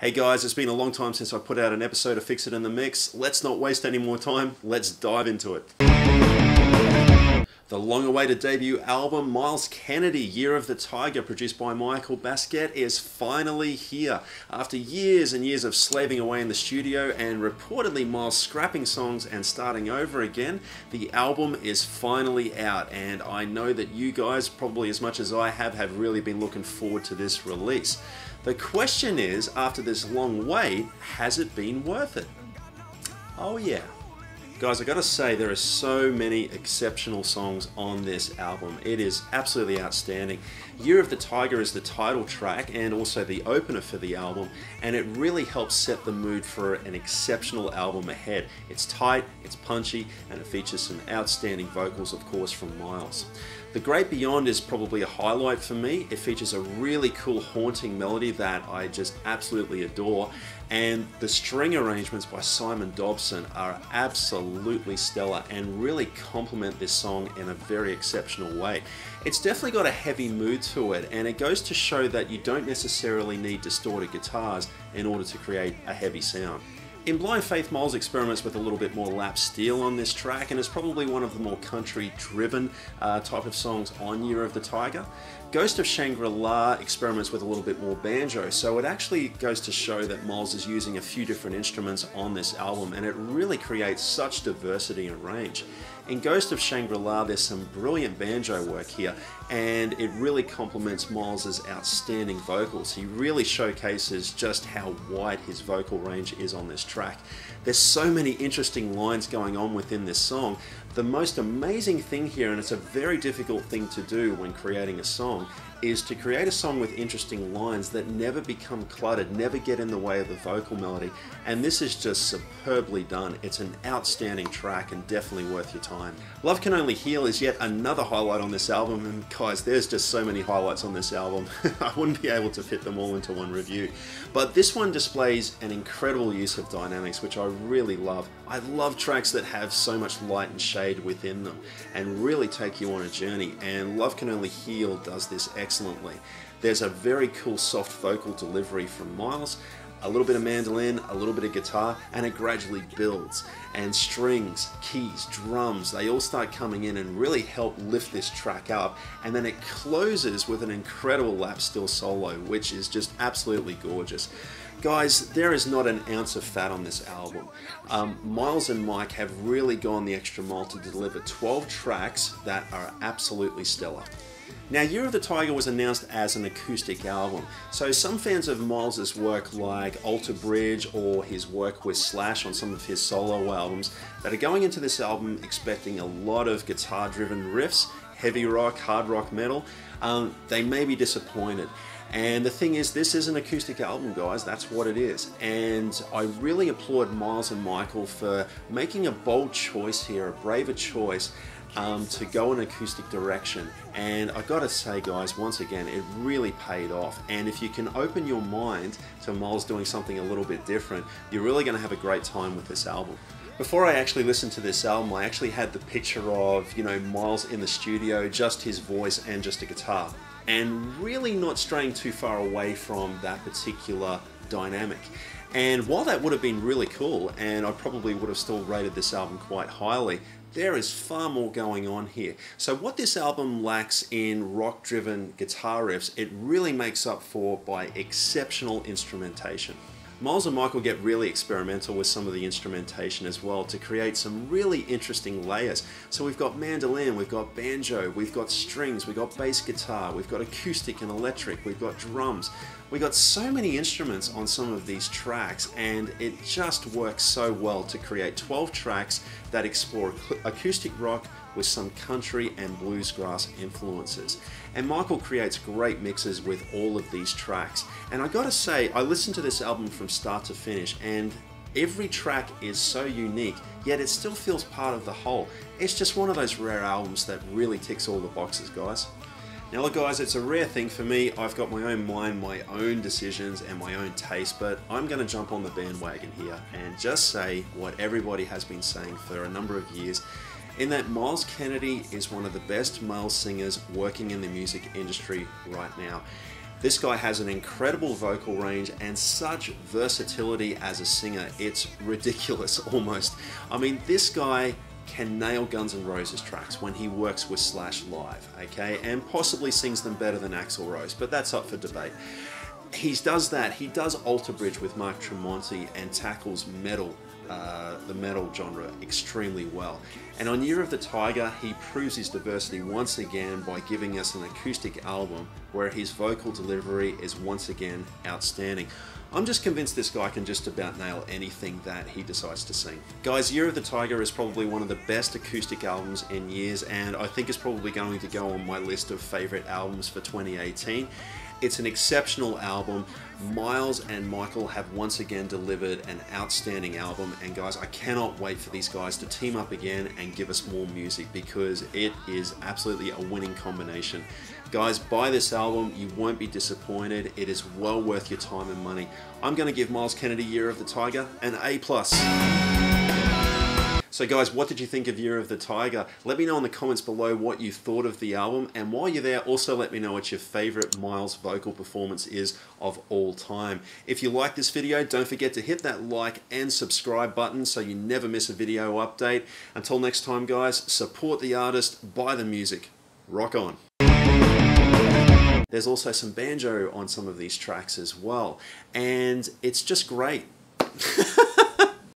Hey guys, it's been a long time since I put out an episode of Fix It in the Mix. Let's not waste any more time, let's dive into it. The long-awaited debut album, Myles Kennedy, Year of the Tiger, produced by Michael Basquet, is finally here. After years and years of slaving away in the studio and reportedly Myles scrapping songs and starting over again, the album is finally out, and I know that you guys, probably as much as I have really been looking forward to this release. The question is, after this long wait, has it been worth it? Oh yeah. Guys, I gotta say, there are so many exceptional songs on this album. It is absolutely outstanding. Year of the Tiger is the title track and also the opener for the album, and it really helps set the mood for an exceptional album ahead. It's tight, it's punchy, and it features some outstanding vocals, of course, from Myles. The Great Beyond is probably a highlight for me. It features a really cool haunting melody that I just absolutely adore, and the string arrangements by Simon Dobson are absolutely stellar and really complement this song in a very exceptional way. It's definitely got a heavy mood to it, and it goes to show that you don't necessarily need distorted guitars in order to create a heavy sound. In Blind Faith, Myles experiments with a little bit more lap steel on this track, and it's probably one of the more country-driven type of songs on Year of the Tiger. Ghost of Shangrila experiments with a little bit more banjo, so it actually goes to show that Myles is using a few different instruments on this album, and it really creates such diversity and range. In Ghost of Shangrila, there's some brilliant banjo work here, and it really complements Myles' outstanding vocals. He really showcases just how wide his vocal range is on this track. There's so many interesting lines going on within this song. The most amazing thing here, and it's a very difficult thing to do when creating a song, is to create a song with interesting lines that never become cluttered, never get in the way of the vocal melody, and this is just superbly done. It's an outstanding track and definitely worth your time. Love Can Only Heal is yet another highlight on this album, and guys, there's just so many highlights on this album. I wouldn't be able to fit them all into one review, but this one displays an incredible use of dynamics, which I really love. I love tracks that have so much light and shade within them and really take you on a journey, and Love Can Only Heal does this excellently. There's a very cool soft vocal delivery from Myles, a little bit of mandolin, a little bit of guitar, and it gradually builds. And strings, keys, drums, they all start coming in and really help lift this track up. And then it closes with an incredible lap steel solo, which is just absolutely gorgeous. Guys, there is not an ounce of fat on this album. Myles and Mike have really gone the extra mile to deliver 12 tracks that are absolutely stellar. Now, Year of the Tiger was announced as an acoustic album, so some fans of Myles' work like Alter Bridge or his work with Slash on some of his solo albums that are going into this album expecting a lot of guitar-driven riffs, heavy rock, hard rock metal, they may be disappointed. And the thing is, this is an acoustic album, guys, that's what it is. And I really applaud Myles and Michael for making a bold choice here, a braver choice, to go in an acoustic direction. And I gotta say, guys, once again, it really paid off. And if you can open your mind to Myles doing something a little bit different, you're really gonna have a great time with this album. Before I actually listened to this album, I actually had the picture of, you know, Myles in the studio, just his voice and just a guitar, and really not straying too far away from that particular dynamic. And while that would have been really cool, and I probably would have still rated this album quite highly, there is far more going on here. So what this album lacks in rock-driven guitar riffs, it really makes up for by exceptional instrumentation. Myles and Michael get really experimental with some of the instrumentation as well to create some really interesting layers. So we've got mandolin, we've got banjo, we've got strings, we've got bass guitar, we've got acoustic and electric, we've got drums. We've got so many instruments on some of these tracks, and it just works so well to create 12 tracks that explore acoustic rock with some country and bluegrass influences. And Michael creates great mixes with all of these tracks. And I gotta say, I listened to this album from start to finish, and every track is so unique, yet it still feels part of the whole. It's just one of those rare albums that really ticks all the boxes, guys. Now look guys, it's a rare thing for me. I've got my own mind, my own decisions and my own taste, but I'm going to jump on the bandwagon here and just say what everybody has been saying for a number of years, in that Myles Kennedy is one of the best male singers working in the music industry right now. This guy has an incredible vocal range and such versatility as a singer. It's ridiculous almost. I mean, this guy can nail Guns N' Roses tracks when he works with Slash live, okay? And possibly sings them better than Axl Rose, but that's up for debate. He does that. He does Alter Bridge with Mark Tremonti and tackles metal, the metal genre extremely well. And on Year of the Tiger, he proves his diversity once again by giving us an acoustic album where his vocal delivery is once again outstanding. I'm just convinced this guy can just about nail anything that he decides to sing. Guys, Year of the Tiger is probably one of the best acoustic albums in years, and I think it's probably going to go on my list of favorite albums for 2018. It's an exceptional album. Myles and Michael have once again delivered an outstanding album, and guys, I cannot wait for these guys to team up again and give us more music, because it is absolutely a winning combination. Guys, buy this album, you won't be disappointed. It is well worth your time and money. I'm going to give Myles Kennedy Year of the Tiger an A+. So guys, what did you think of Year of the Tiger? Let me know in the comments below what you thought of the album, and while you're there, also let me know what your favorite Myles vocal performance is of all time. If you like this video, don't forget to hit that like and subscribe button so you never miss a video update. Until next time guys, support the artist, buy the music. Rock on. There's also some banjo on some of these tracks as well, and it's just great.